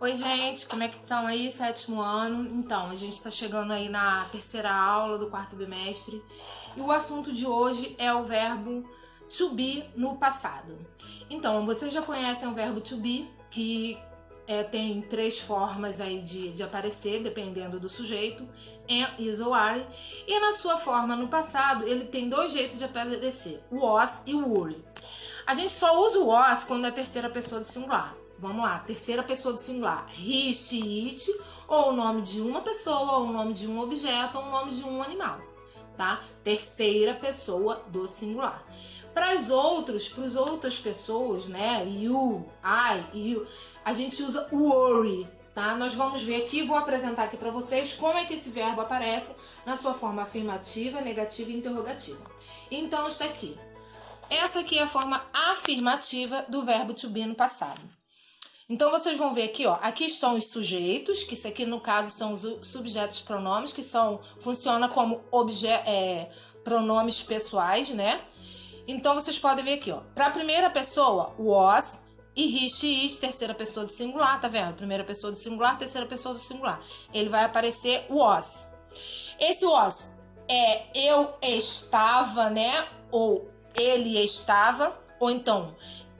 Oi, gente, como é que estão aí? Sétimo ano. Então, a gente está chegando aí na terceira aula do quarto bimestre e o assunto de hoje é o verbo to be no passado. Então, vocês já conhecem o verbo to be, que tem três formas aí de aparecer, dependendo do sujeito, am, is ou are. E na sua forma no passado, ele tem dois jeitos de aparecer, o was e o were. A gente só usa o was quando é a terceira pessoa do singular. Vamos lá, terceira pessoa do singular. He, she, it, ou o nome de uma pessoa, ou o nome de um objeto, ou o nome de um animal, tá? Terceira pessoa do singular. Para as outras pessoas, né? You, I, you, a gente usa o worry, tá? Nós vamos ver aqui, vou apresentar aqui para vocês como é que esse verbo aparece na sua forma afirmativa, negativa e interrogativa. Então está aqui. Essa aqui é a forma afirmativa do verbo to be no passado. Então, vocês vão ver aqui, ó, aqui estão os sujeitos, que isso aqui, no caso, são os subjetos pronomes, que funciona como pronomes pessoais, né? Então, vocês podem ver aqui, ó, para a primeira pessoa, was, e he, she, it, terceira pessoa do singular, tá vendo? Primeira pessoa do singular, terceira pessoa do singular. Ele vai aparecer was. Esse was é eu estava, né? Ou ele estava, ou então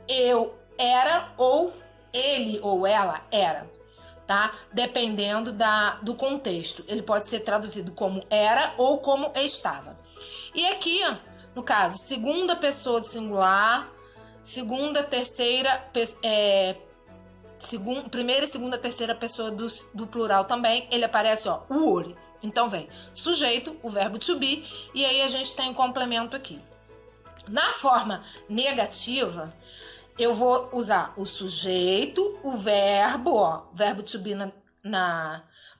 eu era, ou ele ou ela era, tá? Dependendo do contexto. Ele pode ser traduzido como era ou como estava. E aqui, no caso, segunda pessoa do singular, primeira e segunda, terceira pessoa do plural também, ele aparece, ó, were. Então vem sujeito, o verbo to be, e aí a gente tem um complemento aqui. Na forma negativa, eu vou usar o sujeito, o verbo, ó, verbo to be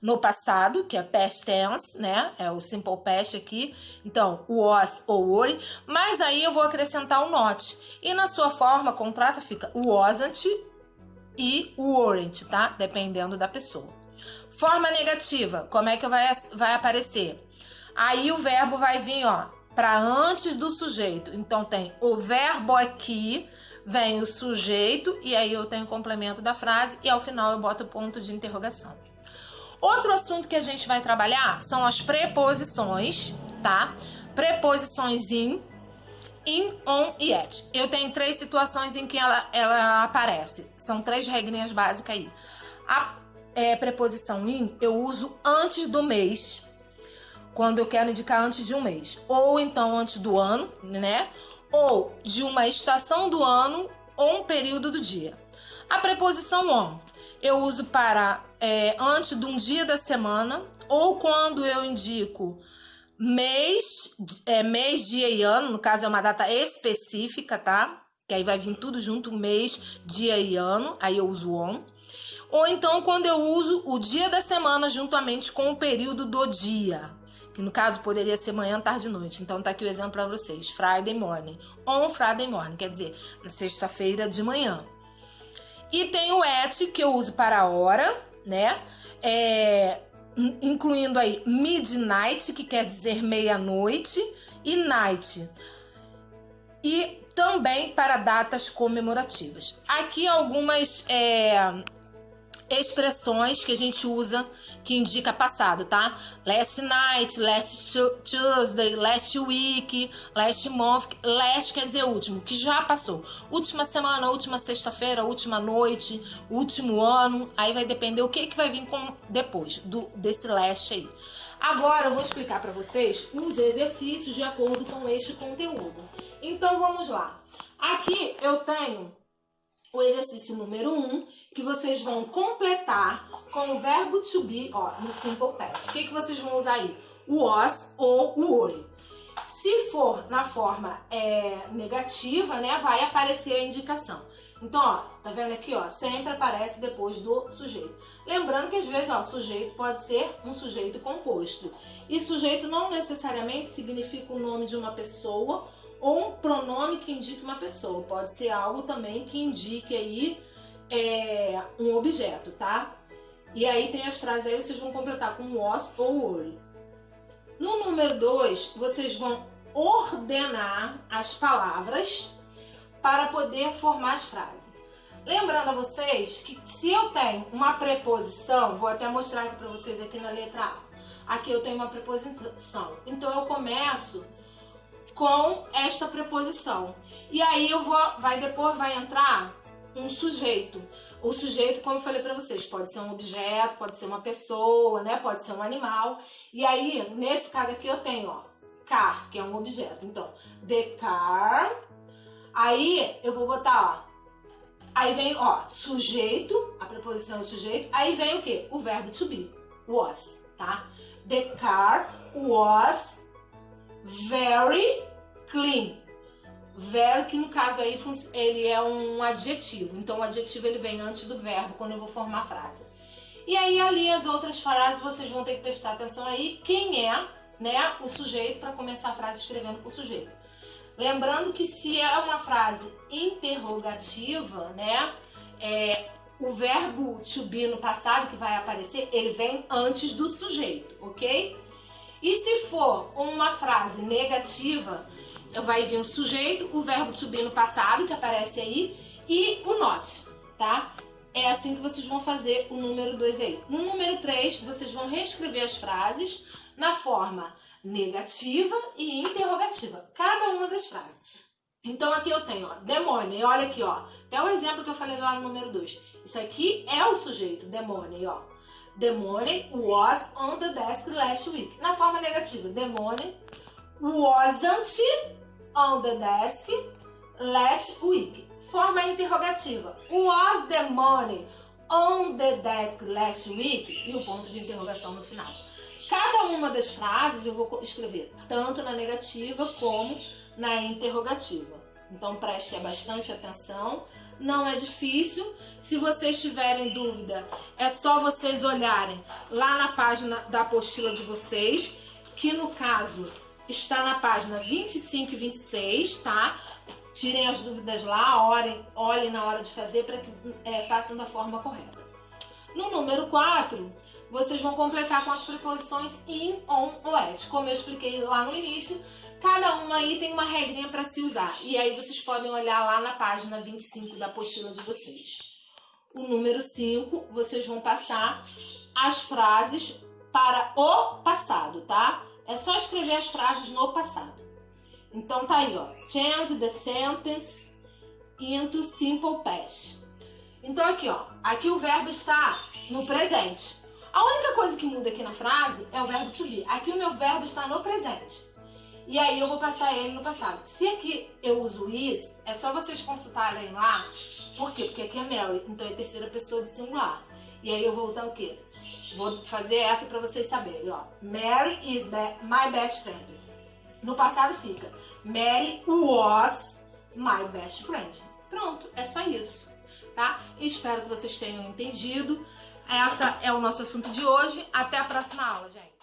no passado, que é past tense, né? É o simple past aqui. Então, was ou were, mas aí eu vou acrescentar o not. E na sua forma contrata fica wasn't e weren't, tá? Dependendo da pessoa. Forma negativa, como é que vai aparecer? Aí o verbo vai vir, ó, para antes do sujeito. Então tem o verbo aqui, vem o sujeito e aí eu tenho o complemento da frase e ao final eu boto o ponto de interrogação. Outro assunto que a gente vai trabalhar são as preposições, tá? Preposições in, on e at. Eu tenho três situações em que ela aparece. São três regrinhas básicas aí. A preposição in eu uso antes do mês, quando eu quero indicar antes de um mês. Ou então antes do ano, né? Ou de uma estação do ano ou um período do dia. A preposição on eu uso para antes de um dia da semana ou quando eu indico mês, dia e ano, no caso é uma data específica, tá? Que aí vai vir tudo junto, mês, dia e ano, aí eu uso on. Ou então quando eu uso o dia da semana juntamente com o período do dia, que no caso poderia ser manhã, tarde e noite. Então tá aqui o exemplo para vocês. Friday morning. On Friday morning, quer dizer, na sexta-feira de manhã. E tem o at, que eu uso para a hora, né? Incluindo aí midnight, que quer dizer meia-noite, e night. E também para datas comemorativas. Aqui algumas expressões que a gente usa que indica passado, tá? Last night, last Tuesday, last week, last month. Last quer dizer último, que já passou. Última semana, última sexta-feira, última noite, último ano. Aí vai depender o que vai vir depois desse last aí. Agora eu vou explicar para vocês os exercícios de acordo com este conteúdo. Então vamos lá. Aqui eu tenho o exercício número 1, que vocês vão completar com o verbo to be, ó, no simple past. O que vocês vão usar aí? Was ou were. Se for na forma negativa, né, vai aparecer a indicação. Então, ó, tá vendo aqui, ó, sempre aparece depois do sujeito. Lembrando que às vezes, ó, sujeito pode ser um sujeito composto. E sujeito não necessariamente significa o nome de uma pessoa ou um pronome que indique uma pessoa. Pode ser algo também que indique aí um objeto, tá? E aí tem as frases aí, vocês vão completar com was ou were. No número 2, vocês vão ordenar as palavras para poder formar as frases. Lembrando a vocês que se eu tenho uma preposição, vou até mostrar aqui para vocês aqui na letra A. Aqui eu tenho uma preposição. Então eu começo com esta preposição. E aí depois vai entrar um sujeito. O sujeito, como eu falei para vocês, pode ser um objeto, pode ser uma pessoa, né? Pode ser um animal. E aí, nesse caso aqui eu tenho, ó, car, que é um objeto. Então, the car. Aí eu vou botar, ó. Aí vem, ó, sujeito, a preposição é sujeito. Aí vem o quê? O verbo to be, was, tá? The car was very clean. Very, que no caso aí ele é um adjetivo. Então o adjetivo ele vem antes do verbo quando eu vou formar a frase. E aí ali as outras frases vocês vão ter que prestar atenção aí quem é, né, o sujeito para começar a frase escrevendo com o sujeito. Lembrando que se é uma frase interrogativa, né, o verbo to be no passado que vai aparecer, ele vem antes do sujeito, ok? E se for uma frase negativa, vai vir o sujeito, o verbo to be no passado que aparece aí e o not, tá? É assim que vocês vão fazer o número 2 aí. No número 3, vocês vão reescrever as frases na forma negativa e interrogativa, cada uma das frases. Então aqui eu tenho, ó, the money, olha aqui, ó, até o exemplo que eu falei lá no número 2. Isso aqui é o sujeito, the money, ó. The money was on the desk last week. Na forma negativa, the money wasn't on the desk last week. Forma interrogativa, was the money on the desk last week? E o ponto de interrogação no final. Cada uma das frases eu vou escrever tanto na negativa como na interrogativa. Então preste bastante atenção, não é difícil. Se vocês tiverem dúvida, é só vocês olharem lá na página da apostila de vocês, que no caso está na página 25 e 26, tá? Tirem as dúvidas lá, olhem na hora de fazer para que façam da forma correta. No número 4, vocês vão completar com as preposições in, on ou at. Como eu expliquei lá no início, cada uma aí tem uma regrinha para se usar. E aí vocês podem olhar lá na página 25 da apostila de vocês. O número 5, vocês vão passar as frases para o passado, tá? É só escrever as frases no passado. Então tá aí, ó. Change the sentence into simple past. Então aqui, ó. Aqui o verbo está no presente. A única coisa que muda aqui na frase é o verbo to be. Aqui o meu verbo está no presente. E aí eu vou passar ele no passado. Se aqui eu uso is, é só vocês consultarem lá. Por quê? Porque aqui é Mary, então é terceira pessoa do singular. E aí eu vou usar o quê? Vou fazer essa para vocês saberem, ó. Mary is my best friend. No passado fica Mary was my best friend. Pronto, é só isso, tá? Espero que vocês tenham entendido. Essa é o nosso assunto de hoje. Até a próxima aula, gente.